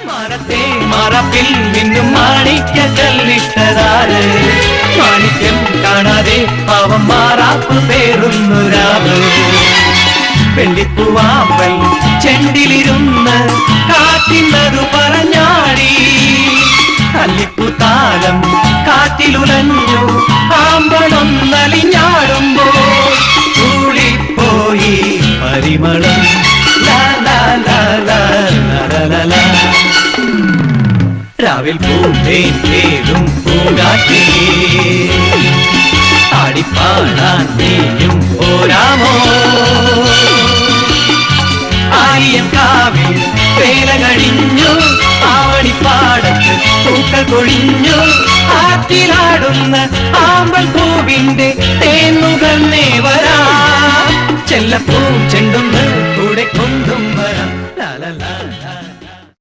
മരത്തെ മറപ്പിൽ നിന്നും മാണിക്യ കല്ലിട്ടതാര് മാണിക്യം കാണാതെ പാവം മാറാപ്പ് പേറുന്നൊരാവ് വെള്ളിപ്പൂവാമ്പൽ ചെണ്ടിലിരുന്ന് കാറ്റിന്നതു പറഞ്ഞാടി അല്ലിപ്പൂത്താലം കാറ്റിലുലഞ്ഞു ആമ്പണൊന്നലിഞ്ഞാടുമ്പോൾ കൂടിപ്പോയി പരിമളം രാവിൽ പൂന്തേൻ തേടും പൂങ്കാറ്റേ ആടിപ്പാടാൻ നീയും പോരാമോ ആയിയം കാവിൽ വേല കഴിഞ്ഞു ആവണിപ്പാടത്ത് പൂക്കൾ കൊഴിഞ്ഞു ആറ്റിലാടുന്ന ആമ്പൽ പൂവിന്റെ തേന്നുകന്നേ വരാ ചെല്ലപ്പൂ ചെണ്ടുന്ന്